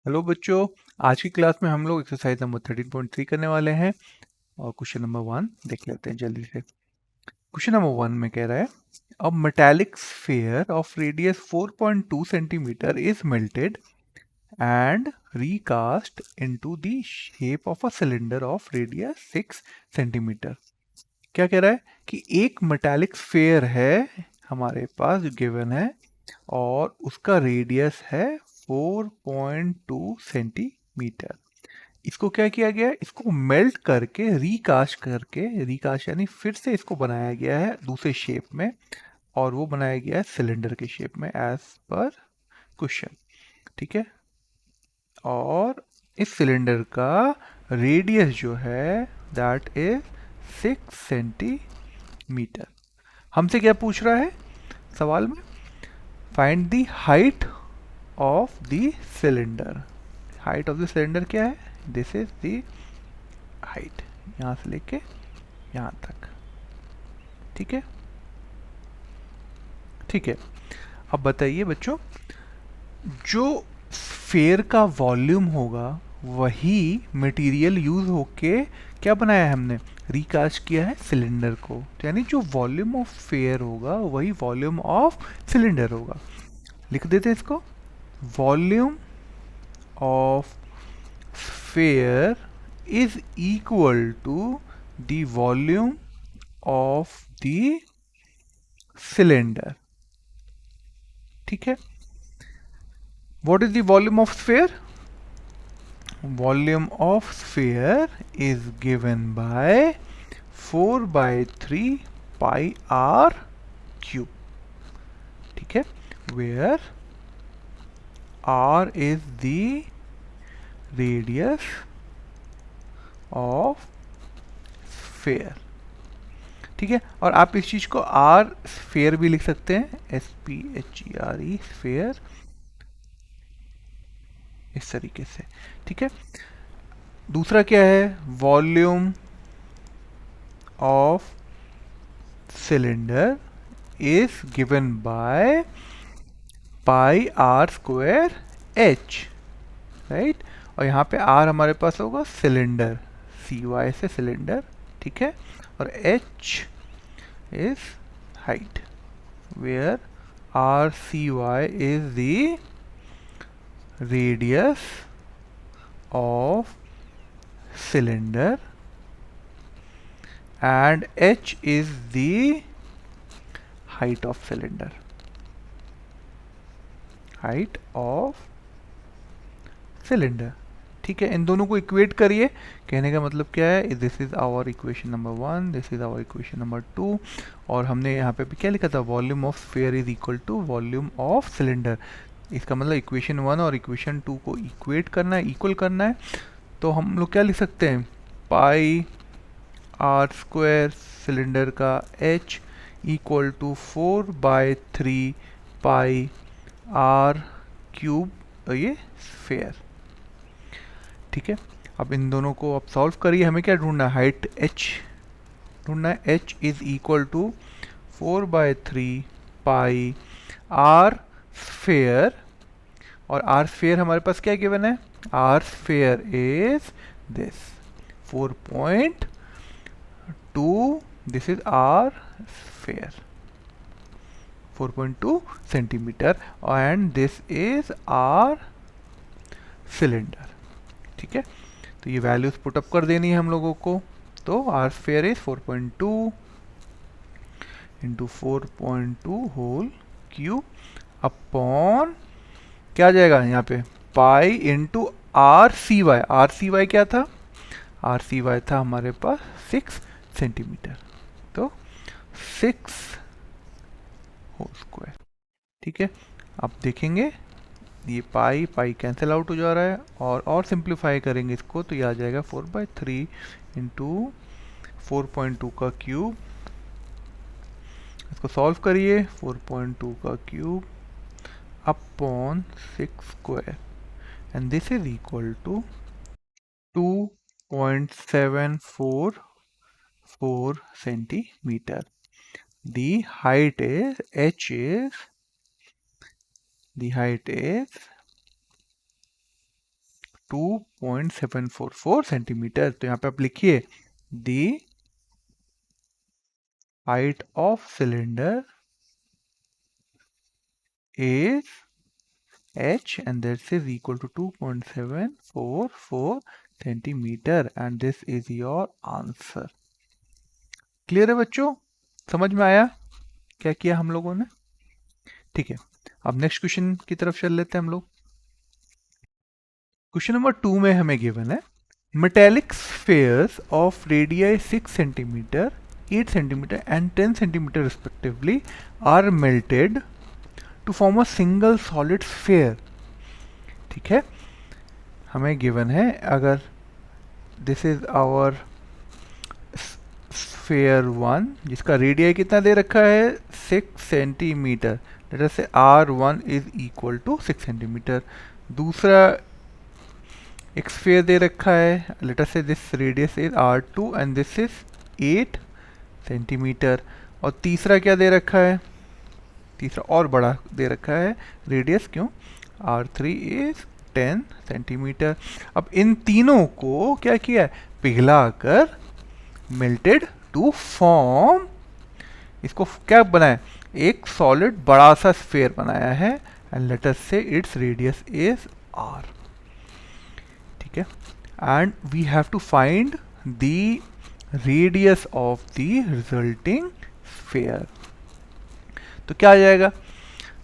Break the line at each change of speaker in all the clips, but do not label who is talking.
Hello बच्चों। आज की क्लास में हम लोग एक्सरसाइज नंबर 13.3 करने वाले हैं और क्वेश्चन नंबर 1 देख लेते हैं जल्दी से। क्वेश्चन नंबर 1 में कह रहा है अ metallic sphere of radius 4.2 centimetre is melted and recast into the shape of a cylinder of radius 6 centimetre. क्या कह रहा है कि एक मेटालिक स्फीयर है हमारे पास जो गिवन है और उसका रेडियस है 4.2 सेंटीमीटर। इसको क्या किया गया है, इसको मेल्ट करके रिकास्ट यानी फिर से इसको बनाया गया है दूसरे शेप में और वो बनाया गया है सिलेंडर के शेप में एज पर क्वेश्चन। ठीक है, और इस सिलेंडर का रेडियस जो है दैट इज 6 सेंटीमीटर। हमसे क्या पूछ रहा है सवाल में, find the height of the cylinder. Height of the cylinder क्या है, दिस इज द हाइट, यहाँ से लेके यहाँ तक। ठीक है, ठीक है। अब बताइए बच्चों, जो स्फीयर का वॉल्यूम होगा वही मटेरियल यूज होके क्या बनाया है हमने, रिकास्ट किया है सिलेंडर को। तो यानी जो वॉल्यूम ऑफ स्फीयर होगा वही वॉल्यूम ऑफ सिलेंडर होगा। लिख देते हैं इसको, volume of sphere is equal to the volume of the cylinder. ठीक है, what is the volume of sphere? Volume of sphere is given by 4 by 3 pi r cube. ठीक है, where r is the radius of sphere। ठीक है, और आप इस चीज को आर स्फेयर भी लिख सकते हैं, SPHERE स्फेयर, इस तरीके से। ठीक है, दूसरा क्या है, volume of cylinder is given by pi are square h, right. और यहाँ पे आर हमारे पास होगा सिलेंडर, CY से सिलेंडर। ठीक है, और H is height, where RCY is the radius of cylinder and H is the height of cylinder, height of cylinder। ठीक है, इन दोनों को इक्वेट करिए। कहने का मतलब क्या है, this is our equation number 1, this is our equation number 2, और हमने यहाँ पे भी क्या लिखा था, volume of sphere is equal to volume of cylinder. इसका मतलब इक्वेशन 1 और इक्वेशन 2 को इक्वेट करना है, इक्वल करना है। तो हम लोग क्या लिख सकते हैं, पाई आर स्क्वायर सिलेंडर का h equal to 4/3 pi r cube ये स्फीयर। ठीक है, अब इन दोनों को आप सॉल्व करिए। हमें क्या ढूंढना है, हाइट h ढूंढना है। h is equal to 4/3 pi r sphere, और आर स्फेयर हमारे पास क्या गिवन है, r sphere is this 4.2, this is r sphere 4.2 centimetre, and this is r cylinder. ठीक है, तो ये वैल्यूज पुटअप कर देनी है हम लोगों को। तो R sphere is 4.2 into 4.2 whole cube upon क्या आ जाएगा यहाँ पे, pi into R C Y क्या था, आर सी वाई था हमारे पास 6 सेंटीमीटर, तो 6 होल स्क्वायर। ठीक है, अब देखेंगे ये पाई पाई कैंसिल आउट हो जा रहा है, और सिंप्लीफाई करेंगे इसको तो ये आ जाएगा 4/3 इंटू 4.2 का क्यूब। इसको सॉल्व करिए, 4.2 का cube upon 6 square, and this is equal to 2.744 centimetre. The height is h is the height is 2.744 centimetre. तो यहाँ पे आप लिखिए the height of cylinder is h and this is equal to 2.744 centimeter and this is your answer। Clear है बच्चों? समझ में आया क्या किया हम लोगों ने? ठीक है, अब नेक्स्ट क्वेश्चन की तरफ चल लेते हैं हम लोग। क्वेश्चन नंबर 2 में हमें गिवन है metallic spheres of radii 6 centimetre 8 centimetre and 10 centimetre respectively are melted to form a single solid sphere. ठीक है, हमें गिवन है अगर दिस इज आवर स्फीयर 1 जिसका रेडियाई कितना दे रखा है 6 सेंटीमीटर, लेट अस से R1 is equal to 6 centimetre. दूसरा एक स्फीयर दे रखा है, late us say this radius is R2 and this is 8 centimetre. और तीसरा क्या दे रखा है, तीसरा और बड़ा दे रखा है रेडियस, क्यों, R3 इज 10 सेंटीमीटर। अब इन तीनों को क्या किया है, पिघलाकर मेल्टेड टू फॉर्म, इसको क्या बनाया, एक सॉलिड बड़ा सा स्फीयर बनाया है एंड लेट अस से इट्स रेडियस इज R। ठीक है, and we have to find the radius of the resulting sphere. तो क्या आ जाएगा,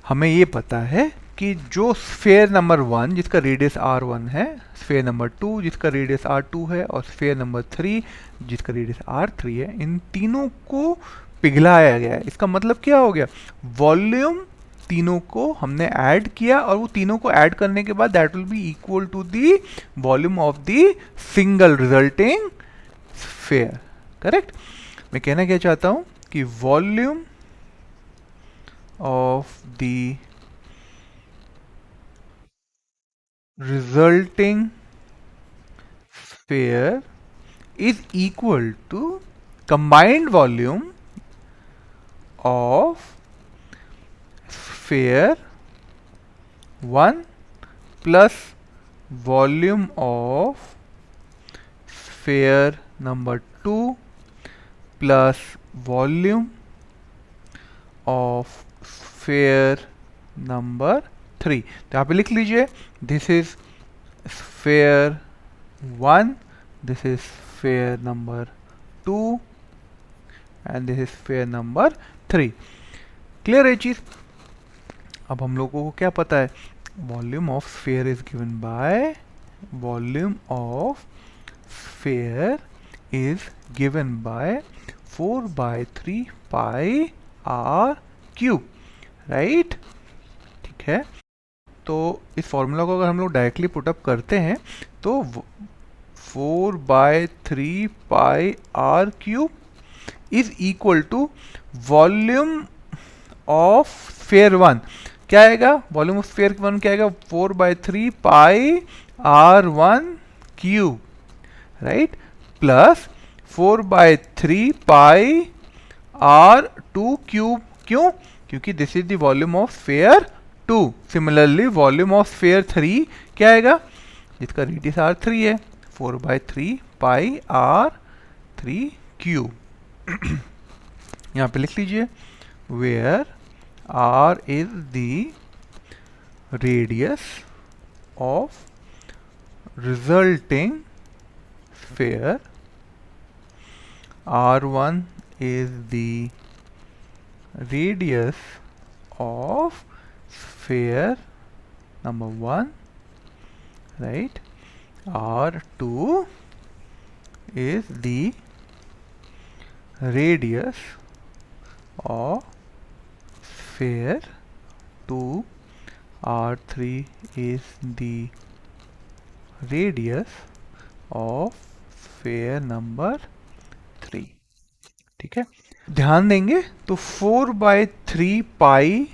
हमें ये पता है कि जो स्फीयर नंबर 1 जिसका रेडियस R1 है, स्फीयर नंबर 2 जिसका रेडियस R2 है और स्फीयर नंबर 3 जिसका रेडियस R3 है, इन तीनों को पिघलाया गया है। इसका मतलब क्या हो गया, वॉल्यूम तीनों को हमने ऐड किया और वो तीनों को ऐड करने के बाद that will be equal to the volume of the single resulting sphere. Correct, मैं कहना क्या चाहता हूं कि volume of the resulting sphere is equal to combined volume of sphere 1 plus volume of sphere number 2 plus volume of sphere number 3। तो यहाँ पे लिख लीजिए this is sphere 1, this is sphere number 2 and this is sphere number 3। Clear है चीज? अब हम लोगों को क्या पता है, volume of sphere is given by volume of sphere is given bye 4/3 pi R cube, right. ठीक है, तो इस फॉर्मूला को अगर हम लोग डायरेक्टली पुटअप करते हैं तो 4/3 pi R cube is equal to volume of sphere 1 क्या आएगा, वॉल्यूम ऑफ स्फीयर 1 क्या आएगा, 4/3 पाई R1 क्यूब, राइट, प्लस 4/3 पाई R2 क्यूब। क्यों, क्योंकि this is the volume of sphere 2। Similarly volume of sphere 3 क्या आएगा, जिसका रेडियस R3 है, 4/3 पाई R3 क्यूब। यहाँ पे लिख लीजिए where R is the radius of resulting sphere, R1 is the radius of sphere number 1, right, R2 is the radius of sphere 2, R3 is the radius of sphere number 3। ठीक है, ध्यान देंगे तो 4/3 पाई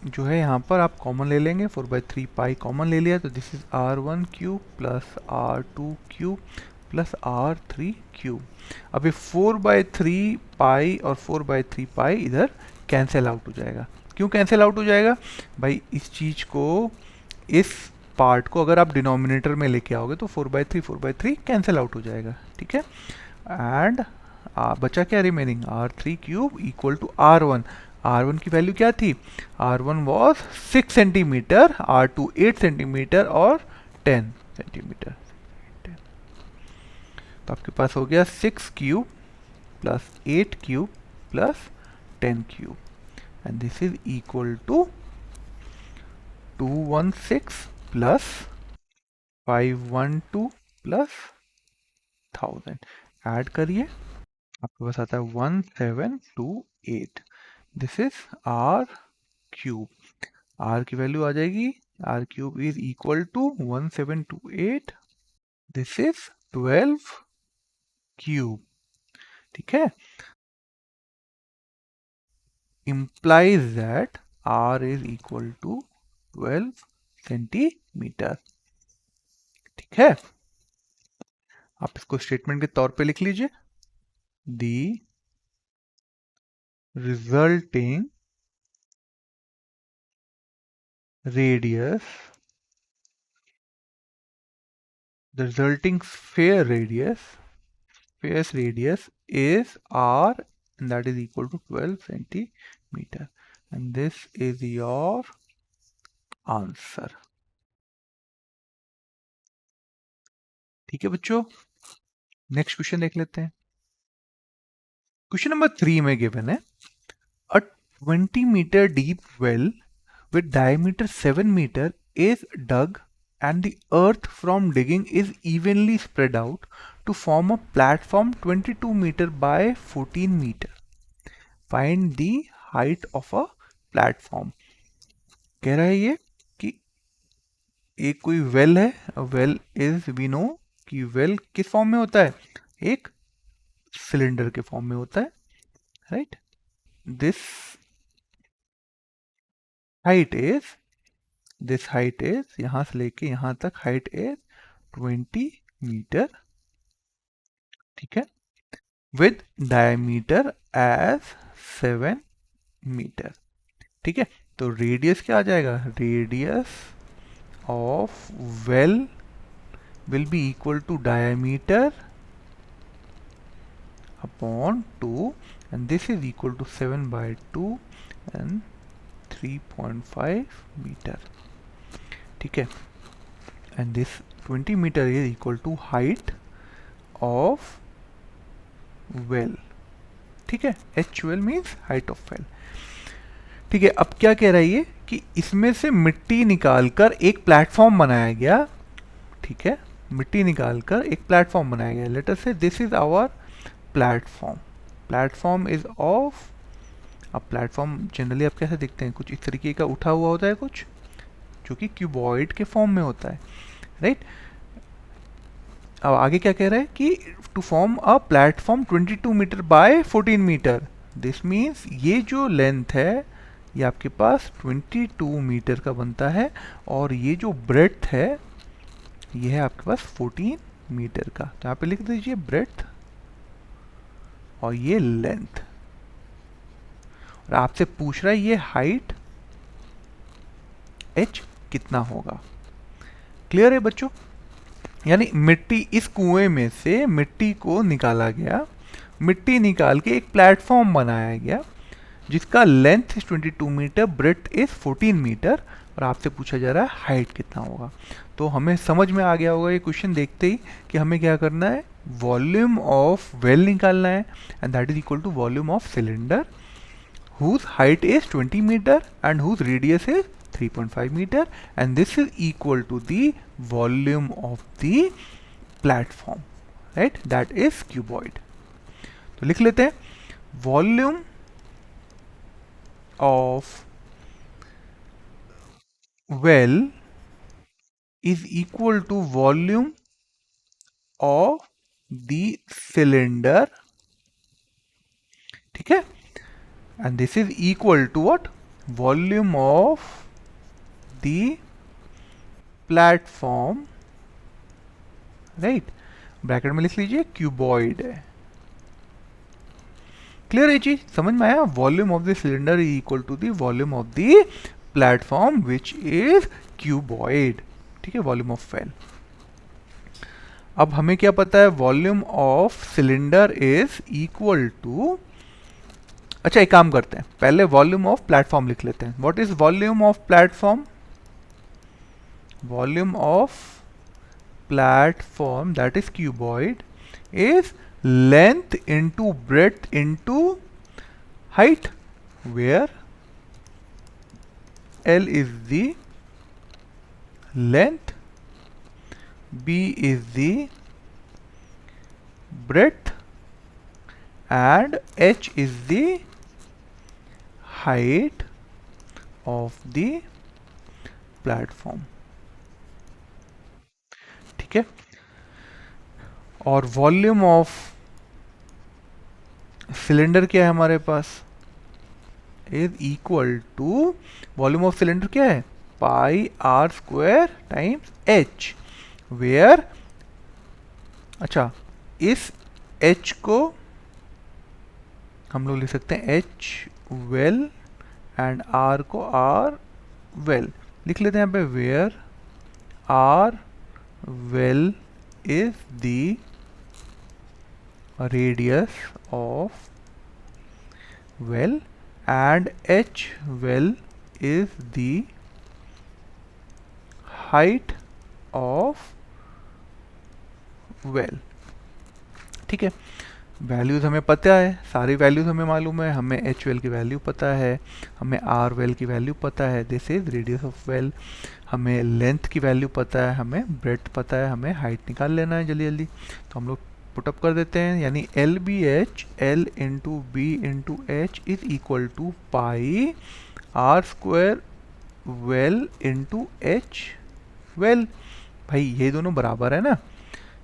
जो है यहाँ पर आप कॉमन ले लेंगे, 4/3 पाई कॉमन ले लिया तो this is R1 cube plus R2 cube plus R3 cube. अब ये 4/3 पाई और 4/3 पाई इधर कैंसिल आउट हो जाएगा। क्यों कैंसिल आउट हो जाएगा भाई, इस चीज को इस पार्ट को अगर आप डिनोमिनेटर में लेके आओगे तो 4/3 कैंसिल आउट हो जाएगा, ठीक है। एंड बचा क्या remaining, R3 cube equal to R1। R1 की वैल्यू क्या थी, R1 was 6 centimetre, R2 8 centimetre और 10 सेंटीमीटर। तो आपके पास हो गया 6 cube plus 8 cube plus 10 cube, and this is equal to 216 plus 512 plus 1000। Add करिए, आपके पास आता है 1728। This is R cube. R की वैल्यू आ जाएगी, R cube is equal to 1728, this is 12 cube, ठीक है। implies that r is equal to 12 centimetre, ठीक है। आप इसको स्टेटमेंट के तौर पे लिख लीजिए, the resulting radius, the resulting sphere radius is r, and that is equal to 12 centimeter, and this is your answer, ठीक है बच्चों। नेक्स्ट क्वेश्चन देख लेते हैं। क्वेश्चन नंबर 3 में गिवन है a 20 meter deep well with diameter 7 meter is dug and the earth from digging is evenly spread out to form a platform 22 meter by 14 meter. Find the height of a platform. कह रहा है ये कि एक कोई well है, well is we know कि well किस फॉर्म में होता है, एक सिलेंडर के फॉर्म में होता है, राइट। दिस हाइट इज यहां से लेके यहां तक हाइट इज 20 मीटर, ठीक है, विद डायमीटर एज 7 मीटर, ठीक है। तो रेडियस क्या आ जाएगा, radius of well will be equal to diameter upon 2, and this is equal to 7/2 and 3.5 meter, ठीक है। and this 20 meter is equal to height of well, ठीक है। h well means height of well, ठीक है। अब क्या कह रहा है ये कि इसमें से मिट्टी निकालकर एक प्लेटफॉर्म बनाया गया, ठीक है, मिट्टी निकालकर एक प्लेटफॉर्म बनाया गया। Let us say this is our platform, platform is of, अब प्लेटफॉर्म जनरली आप कैसे दिखते हैं, कुछ इस तरीके का उठा हुआ होता है कुछ, जो कि क्यूबॉइड के फॉर्म में होता है, राइट। अब आगे क्या कह रहा है कि to form a platform 22 metre by 14 metre, this means ये जो लेंथ है ये आपके पास 22 मीटर का बनता है, और ये जो ब्रेड्थ है ये है आपके पास 14 मीटर का। तो यहाँ पे लिख दीजिए ब्रेड्थ और ये लेंथ, और आपसे पूछ रहा है ये हाइट h कितना होगा। क्लियर है बच्चों, यानी मिट्टी, इस कुएं में से मिट्टी को निकाला गया, मिट्टी निकाल के एक प्लेटफॉर्म बनाया गया जिसका length is 22 metre, breadth is 14 metre, और आपसे पूछा जा रहा है हाइट कितना होगा। तो हमें समझ में आ गया होगा ये क्वेश्चन देखते ही कि हमें क्या करना है, वॉल्यूम ऑफ वेल निकालना है, and that is equal to volume of cylinder whose height is 20 meter and whose radius is 3.5 meter, and this is equal to the volume of the platform, right, that is cuboid. तो लिख लेते हैं, volume of well is equal to volume of the cylinder, ठीक है, and this is equal to what, volume of the platform, right, bracket में लिख लीजिए cuboid है। क्लियर है जी, समझ में आया। Volume of the cylinder is equal to the volume of the platform which is cuboid. ठीक है, वॉल्यूम ऑफ वेल। अब हमें क्या पता है, volume of cylinder is equal to, अच्छा एक काम करते हैं, पहले वॉल्यूम ऑफ प्लेटफॉर्म लिख लेते हैं। What is volume of platform? Volume of platform that is cuboid is length into breadth into height, where L is the length, B is the breadth, and H is the height of the platform। ठीक है, और volume of cylinder क्या है हमारे पास, is equal to, volume of cylinder क्या है, pi are square times h, where, अच्छा इस एच को हम लोग लिख सकते हैं एच वेल एंड आर को आर वेल लिख लेते हैं यहाँ पे, where r well is the radius of well and H well is the height of well। ठीक है, वैल्यूज़ हमें पता है, सारी वैल्यूज़ हमें मालूम है, हमें एच वेल की वैल्यू पता है, हमें आर वेल की वैल्यू पता है, this is radius of well, हमें लेंथ की वैल्यू पता है, हमें ब्रेड्थ पता है, हमें हाइट निकाल लेना है जल्दी जल्दी। तो हम लोग पुटअप कर देते हैं, यानी L B H L into B into H is equal to pi are square well into H well. भाई ये दोनों बराबर है ना,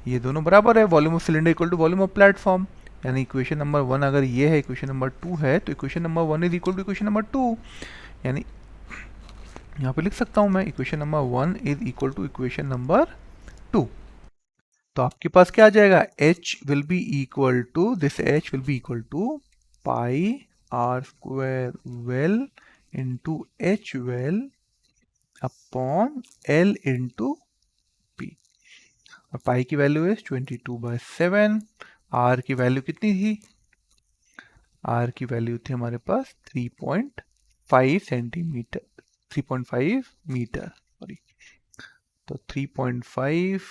ये दोनों बराबर है, volume of cylinder equal to volume of platform, यानी इक्वेशन नंबर 1 अगर ये है, इक्वेशन नंबर 2 है, तो equation number 1 is equal to equation number 2, यानी यहाँ पे लिख सकता हूँ मैं equation number 1 is equal to equation number 2। तो आपके पास क्या आ जाएगा, h will be equal to, this h will be equal to pi are square well into H well upon L into P. और पाई की वैल्यू है 22/7, आर की वैल्यू कितनी थी, आर की वैल्यू थी हमारे पास 3.5 सेंटीमीटर, 3.5 मीटर सॉरी, तो 3.5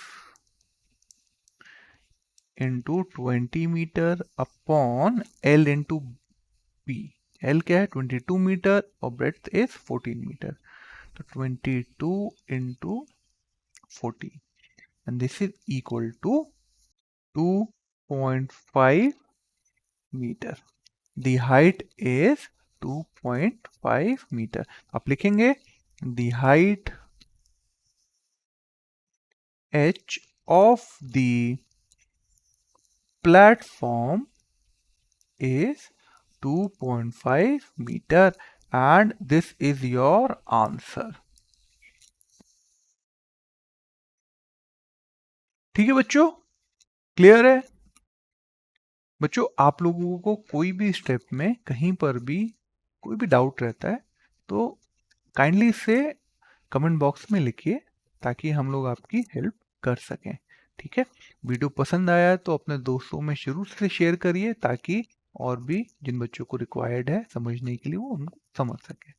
into 20 metre upon L into B, L क्या है 22 मीटर और ब्रेड्थ इज 14 मीटर, तो 22 into 14 and this is equal to 2.5 meter। The height is 2.5 meter। आप लिखेंगे the height h of the platform is 2.5 meter and this is your answer। ठीक है बच्चों, clear है? बच्चों आप लोगों को कोई भी स्टेप में कहीं पर भी कोई भी डाउट रहता है तो काइंडली इसे कमेंट बॉक्स में लिखिए ताकि हम लोग आपकी हेल्प कर सकें। ठीक है, वीडियो पसंद आया तो अपने दोस्तों में जरूर से शेयर करिए ताकि और भी जिन बच्चों को रिक्वायर्ड है समझने के लिए वो उनको समझ सके।